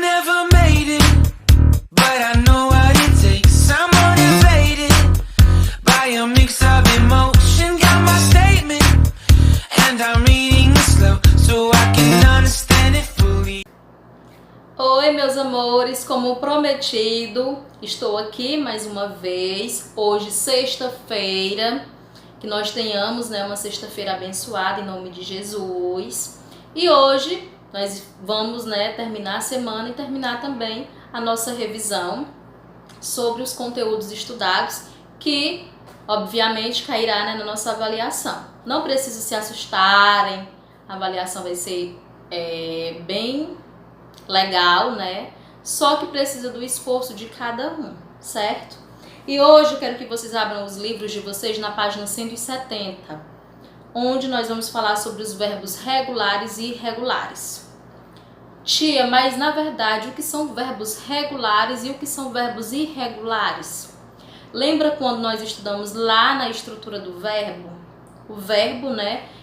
never made it, but I know what it takes. I'm motivated by a mix of emotion. Got my statement, and I'm reading it slow so I can understand it fully. Oi, meus amores, como prometido, estou aqui mais uma vez. Hoje, sexta-feira, que nós tenhamos, uma sexta-feira abençoada em nome de Jesus. E hoje nós vamos, terminar a semana e terminar também a nossa revisão sobre os conteúdos estudados, que obviamente cairá, na nossa avaliação. Não precisa se assustarem, a avaliação vai ser bem legal, Só que precisa do esforço de cada um, certo? E hoje eu quero que vocês abram os livros de vocês na página 170, onde nós vamos falar sobre os verbos regulares e irregulares. Tia, mas na verdade o que são verbos regulares e o que são verbos irregulares? Lembra quando nós estudamos lá na estrutura do verbo? O verbo,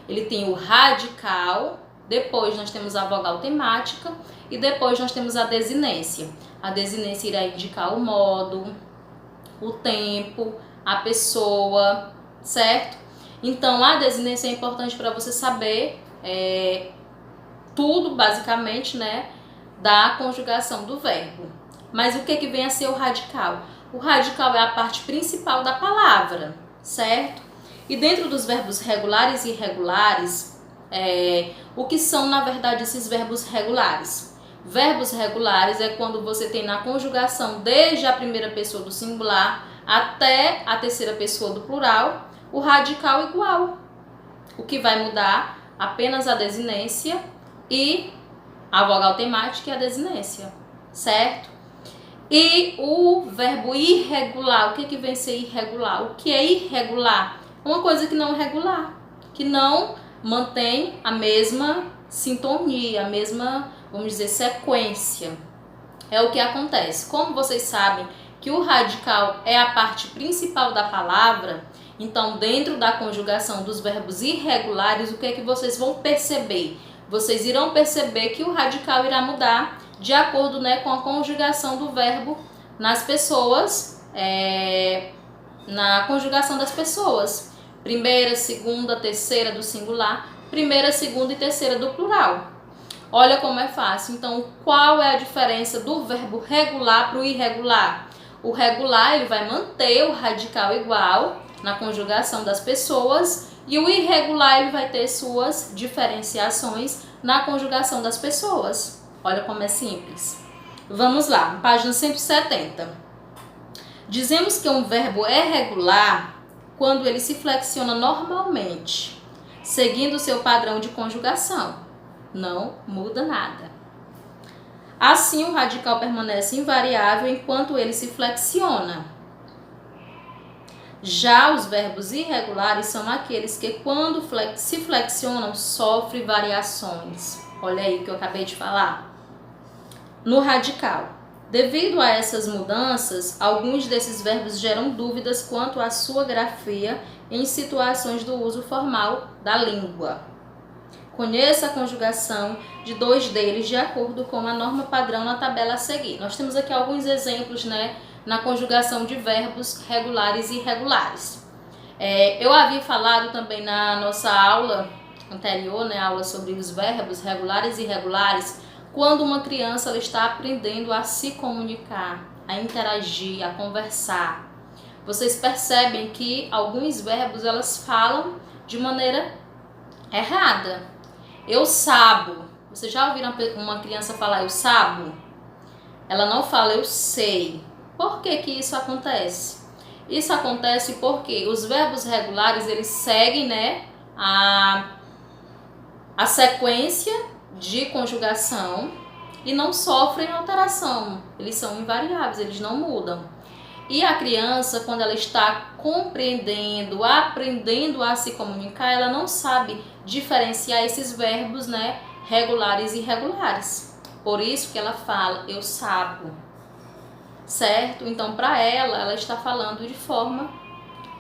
ele tem o radical, depois nós temos a vogal temática e depois nós temos a desinência. A desinência irá indicar o modo, o tempo, a pessoa, certo? Então a desinência é importante para você saber tudo, basicamente, da conjugação do verbo. Mas o que vem a ser o radical? O radical é a parte principal da palavra, certo? E dentro dos verbos regulares e irregulares, o que são, na verdade, esses verbos regulares? Verbos regulares é quando você tem na conjugação, desde a primeira pessoa do singular até a terceira pessoa do plural, o radical igual. O que vai mudar apenas a desinência e a vogal temática e a desinência, certo? E o verbo irregular, o que vem ser irregular? O que é irregular? Uma coisa que não é regular, que não mantém a mesma sintonia, a mesma, vamos dizer, sequência. É o que acontece. Como vocês sabem que o radical é a parte principal da palavra, então dentro da conjugação dos verbos irregulares, o que é que vocês vão perceber? Vocês irão perceber que o radical irá mudar de acordo, com a conjugação do verbo nas pessoas, na conjugação das pessoas. Primeira, segunda, terceira do singular, primeira, segunda e terceira do plural. Olha como é fácil. Então, qual é a diferença do verbo regular para o irregular? O regular, ele vai manter o radical igual na conjugação das pessoas, e o irregular, ele vai ter suas diferenciações na conjugação das pessoas. Olha como é simples. Vamos lá, página 170. Dizemos que um verbo é regular quando ele se flexiona normalmente, seguindo o seu padrão de conjugação. Não muda nada. Assim, o radical permanece invariável enquanto ele se flexiona. Já os verbos irregulares são aqueles que, quando se flexionam, sofrem variações. Olha aí o que eu acabei de falar. No radical, devido a essas mudanças, alguns desses verbos geram dúvidas quanto à sua grafia em situações do uso formal da língua. Conheça a conjugação de dois deles de acordo com a norma padrão na tabela a seguir. Nós temos aqui alguns exemplos, na conjugação de verbos regulares e irregulares. Eu havia falado também na nossa aula anterior, aula sobre os verbos regulares e irregulares, quando uma criança ela está aprendendo a se comunicar, a interagir, a conversar. Vocês percebem que alguns verbos elas falam de maneira errada. Eu sabo. Vocês já ouviram uma criança falar eu sabo? Ela não fala eu sei. Por que isso acontece? Isso acontece porque os verbos regulares, eles seguem, a sequência de conjugação e não sofrem alteração. Eles são invariáveis, eles não mudam. E a criança, quando ela está compreendendo, aprendendo a se comunicar, ela não sabe diferenciar esses verbos, regulares e irregulares. Por isso que ela fala eu sabo. Certo? Então, para ela está falando de forma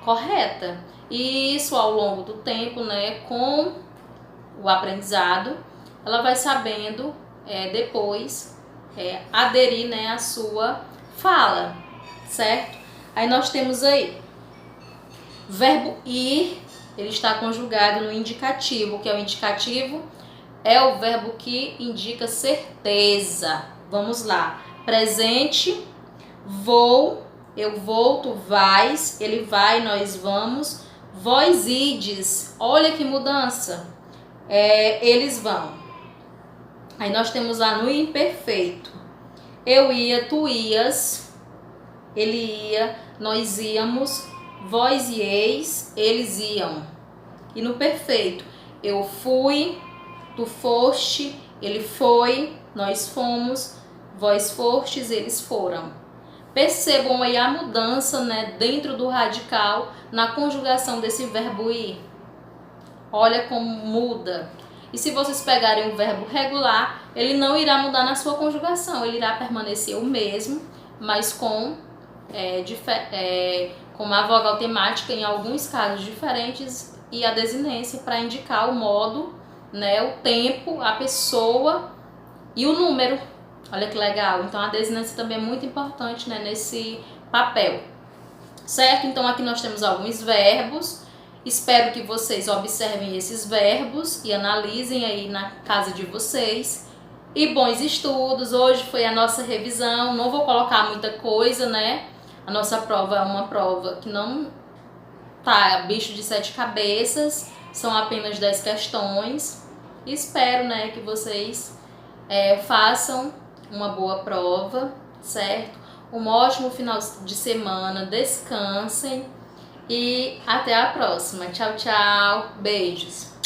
correta. E isso, ao longo do tempo, com o aprendizado, ela vai sabendo depois aderir, né, à sua fala, certo? Aí nós temos aí verbo ir, ele está conjugado no indicativo. O que é o indicativo? É o verbo que indica certeza. Vamos lá. Presente, vou, eu vou, tu vais, ele vai, nós vamos. Vós ides, olha que mudança. Eles vão. Aí nós temos lá no imperfeito. Eu ia, tu ias, ele ia, nós íamos, vós ieis, eles iam. E no perfeito, eu fui, tu foste, ele foi, nós fomos, vós fostes, eles foram. Percebam aí a mudança, né, dentro do radical na conjugação desse verbo ir. Olha como muda. E se vocês pegarem o verbo regular, ele não irá mudar na sua conjugação, ele irá permanecer o mesmo, mas com uma vogal temática em alguns casos diferentes e a desinência para indicar o modo, né, o tempo, a pessoa e o número. Olha que legal. Então a desinência também é muito importante, né, nesse papel. Certo? Então aqui nós temos alguns verbos. Espero que vocês observem esses verbos e analisem aí na casa de vocês. E bons estudos. Hoje foi a nossa revisão. Não vou colocar muita coisa, né? A nossa prova é uma prova que não tá bicho de 7 cabeças. São apenas 10 questões. Espero, né, que vocês façam uma boa prova, certo? Um ótimo final de semana. Descansem. E até a próxima. Tchau, tchau. Beijos.